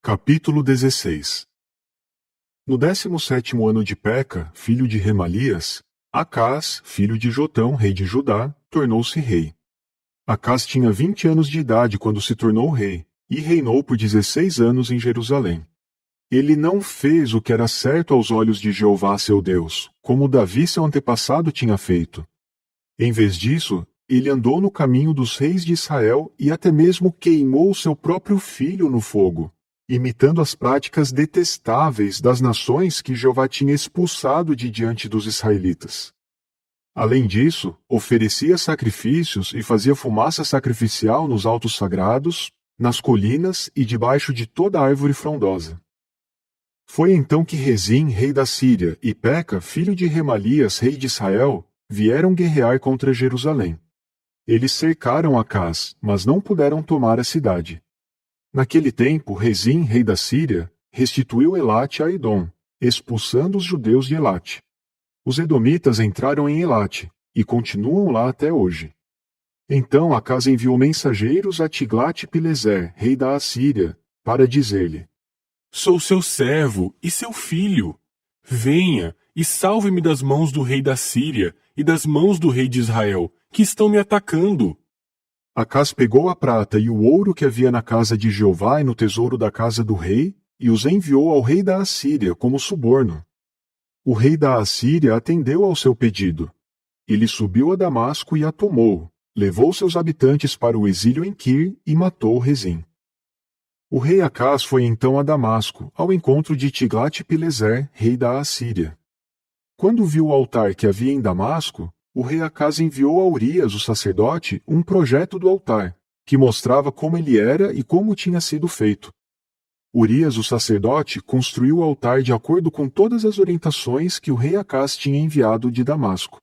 Capítulo 16. No 17º ano de Peca, filho de Remalias, Acás, filho de Jotão, rei de Judá, tornou-se rei. Acás tinha 20 anos de idade quando se tornou rei, e reinou por 16 anos em Jerusalém. Ele não fez o que era certo aos olhos de Jeová seu Deus, como Davi seu antepassado tinha feito. Em vez disso, ele andou no caminho dos reis de Israel e até mesmo queimou seu próprio filho no fogo, imitando as práticas detestáveis das nações que Jeová tinha expulsado de diante dos israelitas. Além disso, oferecia sacrifícios e fazia fumaça sacrificial nos altos sagrados, nas colinas e debaixo de toda árvore frondosa. Foi então que Rezim, rei da Síria, e Peca, filho de Remalias, rei de Israel, vieram guerrear contra Jerusalém. Eles cercaram Acás, mas não puderam tomar a cidade. Naquele tempo, Rezim, rei da Síria, restituiu Elate a Edom, expulsando os judeus de Elate. Os edomitas entraram em Elate, e continuam lá até hoje. Então Acás enviou mensageiros a Tiglat-Pileser, rei da Assíria, para dizer-lhe: Sou seu servo e seu filho. Venha e salve-me das mãos do rei da Síria e das mãos do rei de Israel, que estão me atacando. Acás pegou a prata e o ouro que havia na casa de Jeová e no tesouro da casa do rei, e os enviou ao rei da Assíria como suborno. O rei da Assíria atendeu ao seu pedido. Ele subiu a Damasco e a tomou, levou seus habitantes para o exílio em Quir e matou Rezim. O rei Acás foi então a Damasco, ao encontro de Tiglat-Pileser, rei da Assíria. Quando viu o altar que havia em Damasco, o rei Acás enviou a Urias, o sacerdote, um projeto do altar, que mostrava como ele era e como tinha sido feito. Urias, o sacerdote, construiu o altar de acordo com todas as orientações que o rei Acás tinha enviado de Damasco.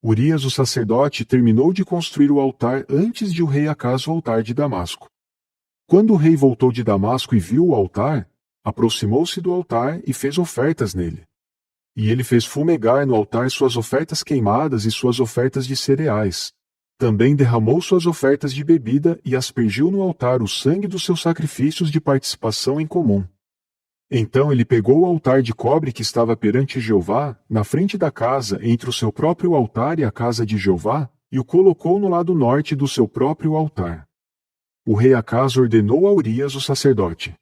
Urias, o sacerdote, terminou de construir o altar antes de o rei Acás voltar de Damasco. Quando o rei voltou de Damasco e viu o altar, aproximou-se do altar e fez ofertas nele. E ele fez fumegar no altar suas ofertas queimadas e suas ofertas de cereais. Também derramou suas ofertas de bebida e aspergiu no altar o sangue dos seus sacrifícios de participação em comum. Então ele pegou o altar de cobre que estava perante Jeová, na frente da casa, entre o seu próprio altar e a casa de Jeová, e o colocou no lado norte do seu próprio altar. O rei Acás ordenou a Urias, o sacerdote: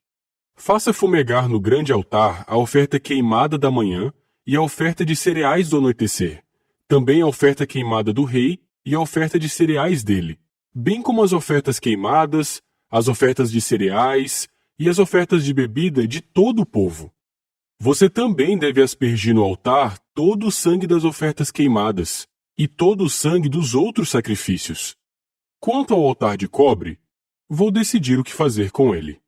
Faça fumegar no grande altar a oferta queimada da manhã e a oferta de cereais do anoitecer, também a oferta queimada do rei e a oferta de cereais dele, bem como as ofertas queimadas, as ofertas de cereais e as ofertas de bebida de todo o povo. Você também deve aspergir no altar todo o sangue das ofertas queimadas e todo o sangue dos outros sacrifícios. Quanto ao altar de cobre, vou decidir o que fazer com ele.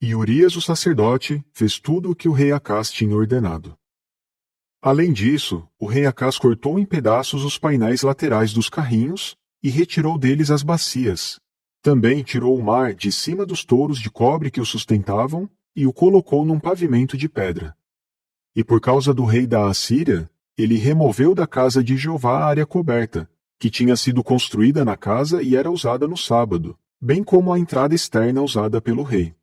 E Urias, o sacerdote, fez tudo o que o rei Acás tinha ordenado. Além disso, o rei Acás cortou em pedaços os painéis laterais dos carrinhos e retirou deles as bacias. Também tirou o mar de cima dos touros de cobre que o sustentavam e o colocou num pavimento de pedra. E por causa do rei da Assíria, ele removeu da casa de Jeová a área coberta, que tinha sido construída na casa e era usada no sábado, bem como a entrada externa usada pelo rei.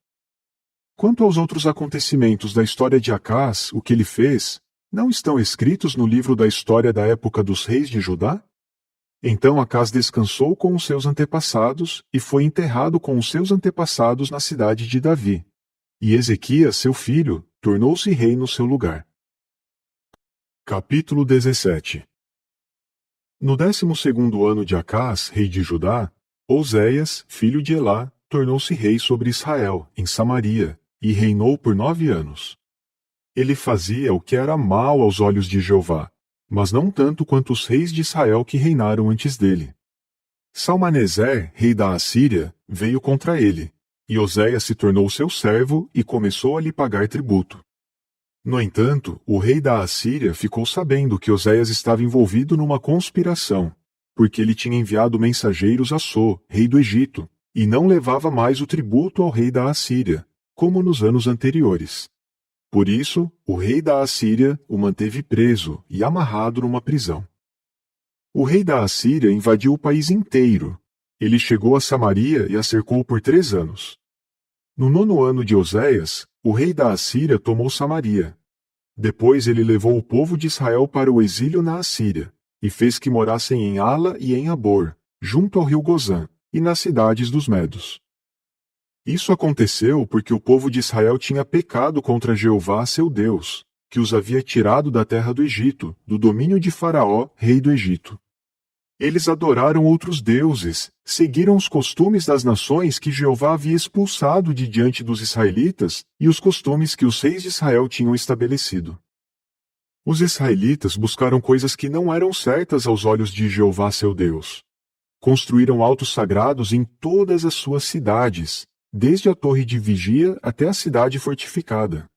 Quanto aos outros acontecimentos da história de Acás, o que ele fez, não estão escritos no livro da história da época dos reis de Judá? Então Acás descansou com os seus antepassados e foi enterrado com os seus antepassados na cidade de Davi. E Ezequias, seu filho, tornou-se rei no seu lugar. Capítulo 17. No 12º ano de Acás, rei de Judá, Oséias, filho de Elá, tornou-se rei sobre Israel, em Samaria, e reinou por 9 anos. Ele fazia o que era mal aos olhos de Jeová, mas não tanto quanto os reis de Israel que reinaram antes dele. Salmaneser, rei da Assíria, veio contra ele, e Oséias se tornou seu servo e começou a lhe pagar tributo. No entanto, o rei da Assíria ficou sabendo que Oséias estava envolvido numa conspiração, porque ele tinha enviado mensageiros a So, rei do Egito, e não levava mais o tributo ao rei da Assíria, como nos anos anteriores. Por isso, o rei da Assíria o manteve preso e amarrado numa prisão. O rei da Assíria invadiu o país inteiro. Ele chegou a Samaria e a cercou por 3 anos. No 9º ano de Oséias, o rei da Assíria tomou Samaria. Depois ele levou o povo de Israel para o exílio na Assíria, e fez que morassem em Ala e em Abor, junto ao rio Gozã, e nas cidades dos Medos. Isso aconteceu porque o povo de Israel tinha pecado contra Jeová, seu Deus, que os havia tirado da terra do Egito, do domínio de Faraó, rei do Egito. Eles adoraram outros deuses, seguiram os costumes das nações que Jeová havia expulsado de diante dos israelitas e os costumes que os reis de Israel tinham estabelecido. Os israelitas buscaram coisas que não eram certas aos olhos de Jeová, seu Deus. Construíram altos sagrados em todas as suas cidades, desde a torre de vigia até a cidade fortificada.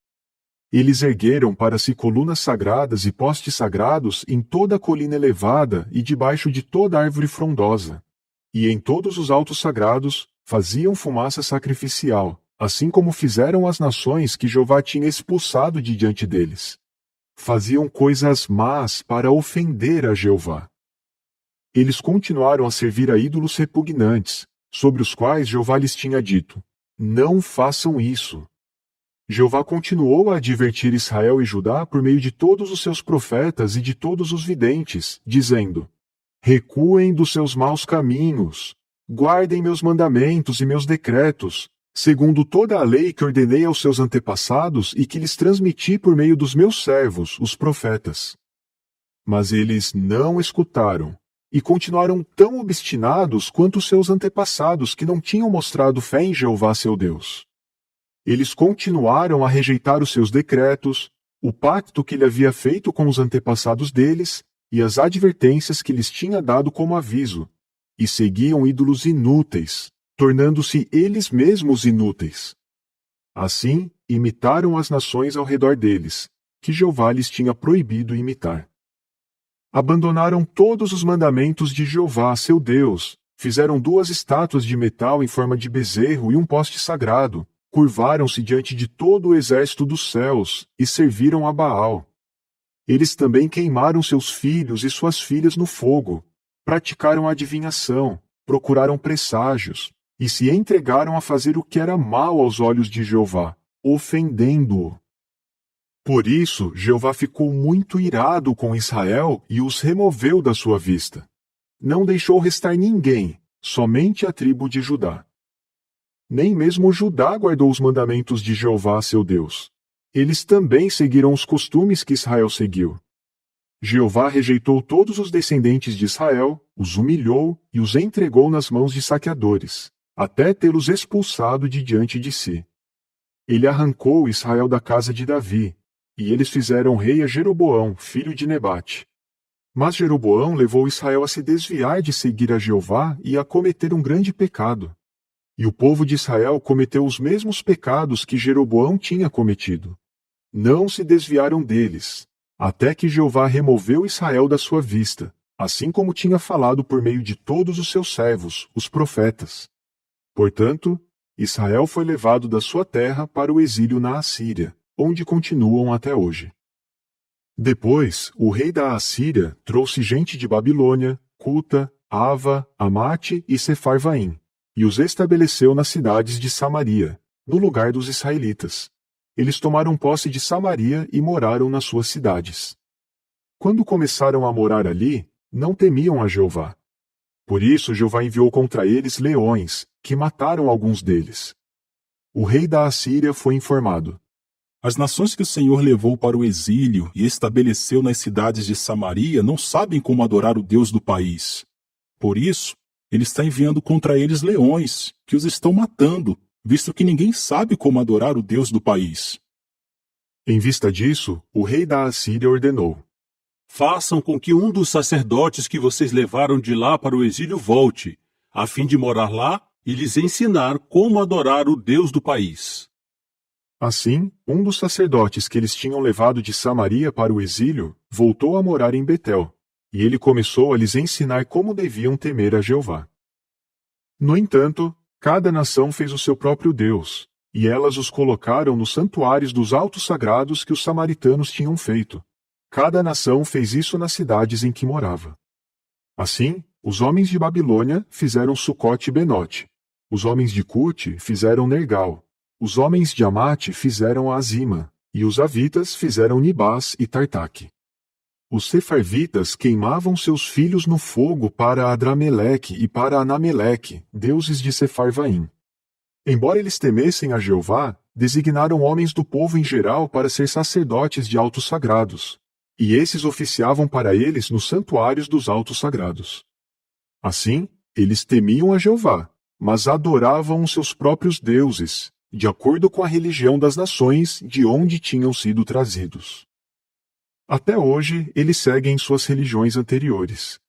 Eles ergueram para si colunas sagradas e postes sagrados em toda a colina elevada e debaixo de toda árvore frondosa. E em todos os altos sagrados faziam fumaça sacrificial, assim como fizeram as nações que Jeová tinha expulsado de diante deles. Faziam coisas más para ofender a Jeová. Eles continuaram a servir a ídolos repugnantes, sobre os quais Jeová lhes tinha dito: não façam isso. Jeová continuou a advertir Israel e Judá por meio de todos os seus profetas e de todos os videntes, dizendo: recuem dos seus maus caminhos, guardem meus mandamentos e meus decretos, segundo toda a lei que ordenei aos seus antepassados e que lhes transmiti por meio dos meus servos, os profetas. Mas eles não escutaram, e continuaram tão obstinados quanto seus antepassados que não tinham mostrado fé em Jeová, seu Deus. Eles continuaram a rejeitar os seus decretos, o pacto que ele havia feito com os antepassados deles e as advertências que lhes tinha dado como aviso, e seguiam ídolos inúteis, tornando-se eles mesmos inúteis. Assim, imitaram as nações ao redor deles, que Jeová lhes tinha proibido imitar. Abandonaram todos os mandamentos de Jeová, seu Deus, fizeram 2 estátuas de metal em forma de bezerro e um poste sagrado, curvaram-se diante de todo o exército dos céus e serviram a Baal. Eles também queimaram seus filhos e suas filhas no fogo, praticaram adivinhação, procuraram presságios, e se entregaram a fazer o que era mal aos olhos de Jeová, ofendendo-o. Por isso, Jeová ficou muito irado com Israel e os removeu da sua vista. Não deixou restar ninguém, somente a tribo de Judá. Nem mesmo Judá guardou os mandamentos de Jeová, seu Deus. Eles também seguiram os costumes que Israel seguiu. Jeová rejeitou todos os descendentes de Israel, os humilhou e os entregou nas mãos de saqueadores, até tê-los expulsado de diante de si. Ele arrancou Israel da casa de Davi, e eles fizeram rei a Jeroboão, filho de Nebate. Mas Jeroboão levou Israel a se desviar de seguir a Jeová e a cometer um grande pecado. E o povo de Israel cometeu os mesmos pecados que Jeroboão tinha cometido. Não se desviaram deles, até que Jeová removeu Israel da sua vista, assim como tinha falado por meio de todos os seus servos, os profetas. Portanto, Israel foi levado da sua terra para o exílio na Assíria, onde continuam até hoje. Depois, o rei da Assíria trouxe gente de Babilônia, Cuta, Ava, Amate e Sefarvaim, e os estabeleceu nas cidades de Samaria, no lugar dos israelitas. Eles tomaram posse de Samaria e moraram nas suas cidades. Quando começaram a morar ali, não temiam a Jeová. Por isso Jeová enviou contra eles leões, que mataram alguns deles. O rei da Assíria foi informado: as nações que o Senhor levou para o exílio e estabeleceu nas cidades de Samaria não sabem como adorar o Deus do país. Por isso, ele está enviando contra eles leões, que os estão matando, visto que ninguém sabe como adorar o Deus do país. Em vista disso, o rei da Assíria ordenou: façam com que um dos sacerdotes que vocês levaram de lá para o exílio volte, a fim de morar lá e lhes ensinar como adorar o Deus do país. Assim, um dos sacerdotes que eles tinham levado de Samaria para o exílio voltou a morar em Betel, e ele começou a lhes ensinar como deviam temer a Jeová. No entanto, cada nação fez o seu próprio Deus, e elas os colocaram nos santuários dos altos sagrados que os samaritanos tinham feito. Cada nação fez isso nas cidades em que morava. Assim, os homens de Babilônia fizeram Sucote e Benote. Os homens de Cute fizeram Nergal. Os homens de Amate fizeram Azima, e os Avitas fizeram Nibás e Tartaque. Os Sefarvitas queimavam seus filhos no fogo para Adrameleque e para Anameleque, deuses de Sefarvaim. Embora eles temessem a Jeová, designaram homens do povo em geral para ser sacerdotes de altos sagrados, e esses oficiavam para eles nos santuários dos altos sagrados. Assim, eles temiam a Jeová, mas adoravam os seus próprios deuses, de acordo com a religião das nações de onde tinham sido trazidos. Até hoje, eles seguem suas religiões anteriores.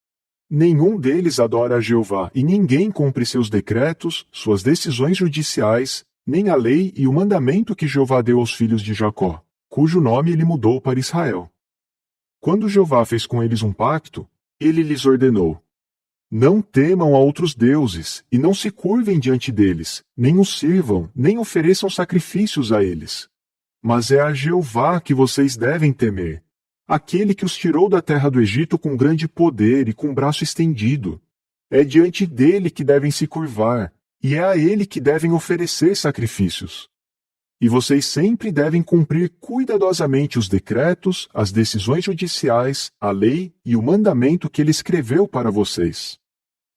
Nenhum deles adora a Jeová e ninguém cumpre seus decretos, suas decisões judiciais, nem a lei e o mandamento que Jeová deu aos filhos de Jacó, cujo nome ele mudou para Israel. Quando Jeová fez com eles um pacto, ele lhes ordenou: não temam a outros deuses, e não se curvem diante deles, nem os sirvam, nem ofereçam sacrifícios a eles. Mas é a Jeová que vocês devem temer, aquele que os tirou da terra do Egito com grande poder e com braço estendido. É diante dele que devem se curvar, e é a ele que devem oferecer sacrifícios. E vocês sempre devem cumprir cuidadosamente os decretos, as decisões judiciais, a lei e o mandamento que ele escreveu para vocês.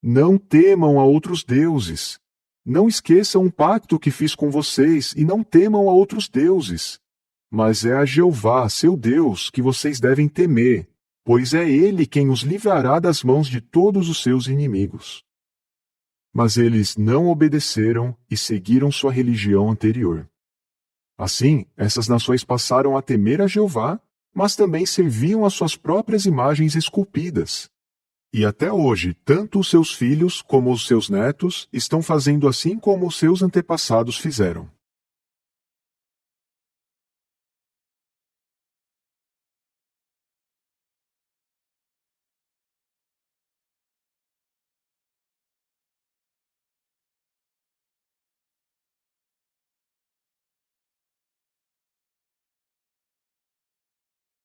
Não temam a outros deuses. Não esqueçam o pacto que fiz com vocês e não temam a outros deuses. Mas é a Jeová, seu Deus, que vocês devem temer, pois é ele quem os livrará das mãos de todos os seus inimigos. Mas eles não obedeceram e seguiram sua religião anterior. Assim, essas nações passaram a temer a Jeová, mas também serviam às suas próprias imagens esculpidas. E até hoje, tanto os seus filhos como os seus netos estão fazendo assim como os seus antepassados fizeram.